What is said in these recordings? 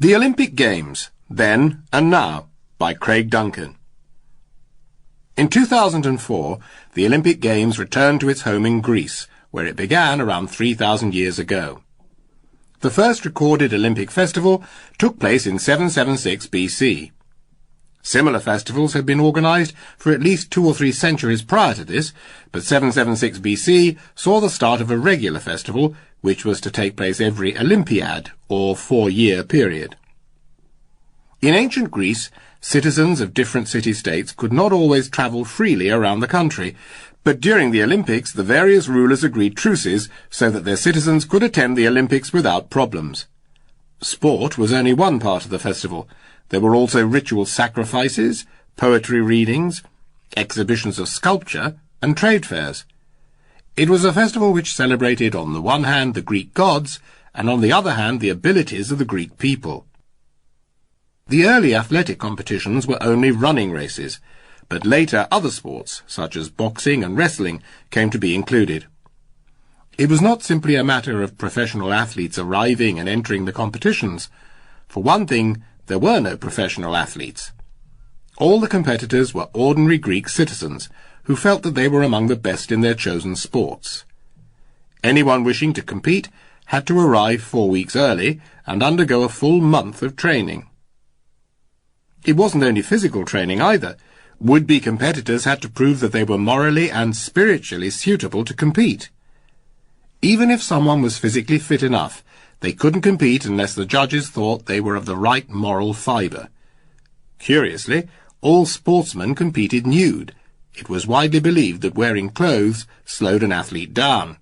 The Olympic Games, Then and Now, by Craig Duncan. In 2004, the Olympic Games returned to its home in Greece, where it began around 3,000 years ago. The first recorded Olympic festival took place in 776 BC. Similar festivals had been organised for at least 2 or 3 centuries prior to this, but 776 BC saw the start of a regular festival, which was to take place every Olympiad, or 4-year period. In ancient Greece, citizens of different city-states could not always travel freely around the country, but during the Olympics the various rulers agreed truces so that their citizens could attend the Olympics without problems. Sport was only one part of the festival. There were also ritual sacrifices, poetry readings, exhibitions of sculpture, and trade fairs. It was a festival which celebrated on the one hand the Greek gods, and on the other hand the abilities of the Greek people. The early athletic competitions were only running races, but later other sports, such as boxing and wrestling, came to be included. It was not simply a matter of professional athletes arriving and entering the competitions. For one thing, there were no professional athletes. All the competitors were ordinary Greek citizens, who felt that they were among the best in their chosen sports. Anyone wishing to compete had to arrive 4 weeks early and undergo a full month of training. It wasn't only physical training either. Would-be competitors had to prove that they were morally and spiritually suitable to compete. Even if someone was physically fit enough, they couldn't compete unless the judges thought they were of the right moral fibre. Curiously, all sportsmen competed nude. It was widely believed that wearing clothes slowed an athlete down.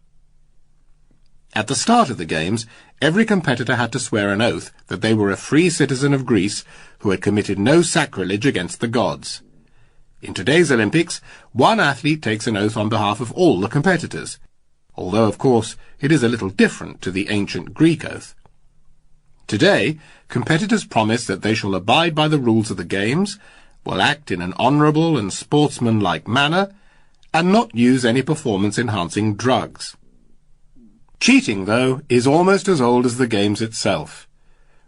At the start of the Games, every competitor had to swear an oath that they were a free citizen of Greece who had committed no sacrilege against the gods. In today's Olympics, one athlete takes an oath on behalf of all the competitors, although, of course, it is a little different to the ancient Greek oath. Today, competitors promise that they shall abide by the rules of the Games, will act in an honourable and sportsmanlike manner, and not use any performance-enhancing drugs. Cheating, though, is almost as old as the Games itself.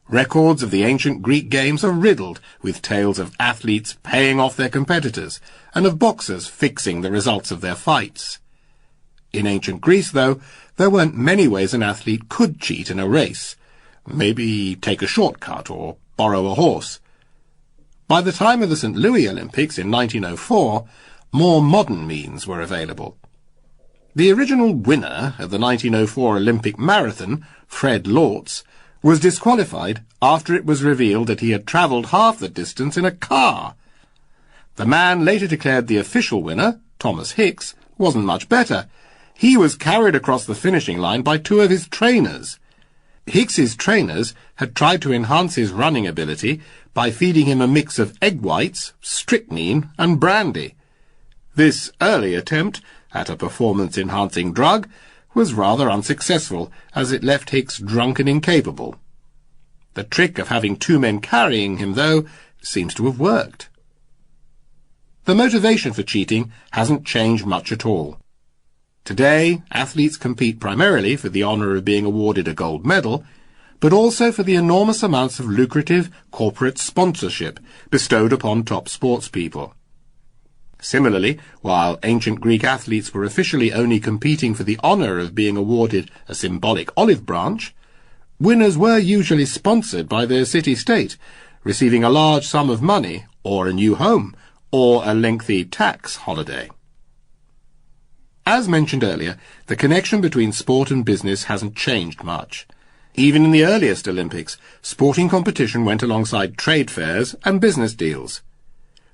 Records of the ancient Greek Games are riddled with tales of athletes paying off their competitors, and of boxers fixing the results of their fights. In ancient Greece, though, there weren't many ways an athlete could cheat in a race. Maybe take a shortcut or borrow a horse. By the time of the St. Louis Olympics in 1904, more modern means were available. The original winner of the 1904 Olympic marathon, Fred Lortz, was disqualified after it was revealed that he had travelled half the distance in a car. The man later declared the official winner, Thomas Hicks, wasn't much better. He was carried across the finishing line by 2 of his trainers. Hicks's trainers had tried to enhance his running ability by feeding him a mix of egg whites, strychnine, and brandy. This early attempt at a performance-enhancing drug was rather unsuccessful, as it left Hicks drunk and incapable. The trick of having 2 men carrying him, though, seems to have worked. The motivation for cheating hasn't changed much at all. Today, athletes compete primarily for the honour of being awarded a gold medal, but also for the enormous amounts of lucrative corporate sponsorship bestowed upon top sportspeople. Similarly, while ancient Greek athletes were officially only competing for the honour of being awarded a symbolic olive branch, winners were usually sponsored by their city-state, receiving a large sum of money, or a new home, or a lengthy tax holiday. As mentioned earlier, the connection between sport and business hasn't changed much. Even in the earliest Olympics, sporting competition went alongside trade fairs and business deals.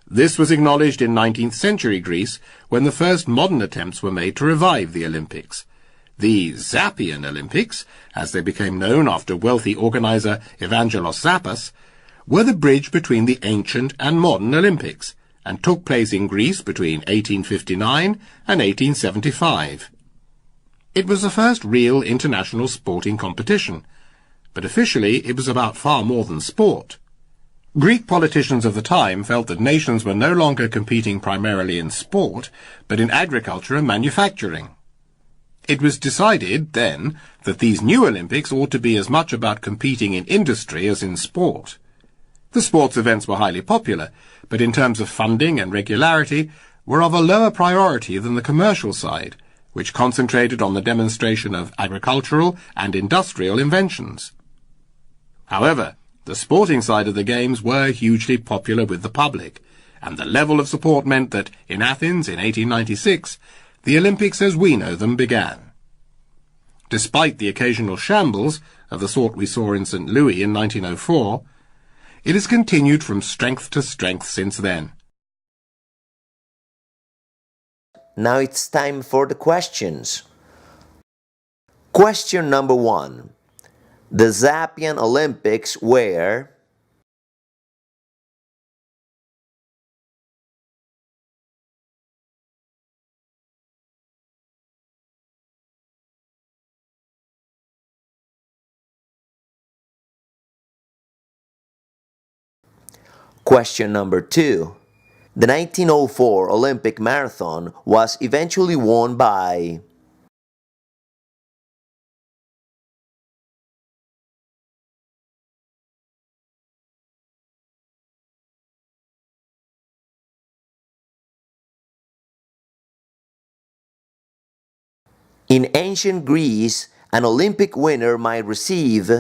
This was acknowledged in 19th century Greece when the first modern attempts were made to revive the Olympics. The Zappian Olympics, as they became known after wealthy organiser Evangelos Zappas, were the bridge between the ancient and modern Olympics, and took place in Greece between 1859 and 1875. It was the first real international sporting competition, but officially it was about far more than sport. Greek politicians of the time felt that nations were no longer competing primarily in sport, but in agriculture and manufacturing. It was decided then that these new Olympics ought to be as much about competing in industry as in sport. The sports events were highly popular, but in terms of funding and regularity were of a lower priority than the commercial side, which concentrated on the demonstration of agricultural and industrial inventions. However, the sporting side of the games were hugely popular with the public, and the level of support meant that in Athens in 1896, the Olympics as we know them began. Despite the occasional shambles of the sort we saw in St. Louis in 1904, it has continued from strength to strength since then. Now it's time for the questions. Question number 1. The Zappian Olympics were... Question number 2. The 1904 Olympic Marathon was eventually won by... In ancient Greece, an Olympic winner might receive...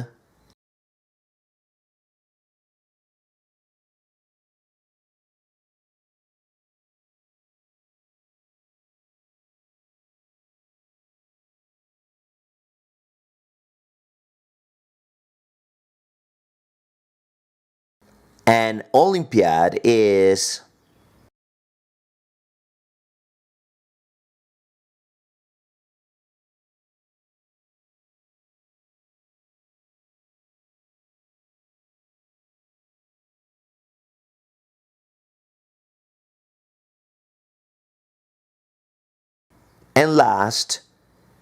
An Olympiad is... And last,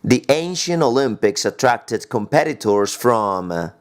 the ancient Olympics attracted competitors from...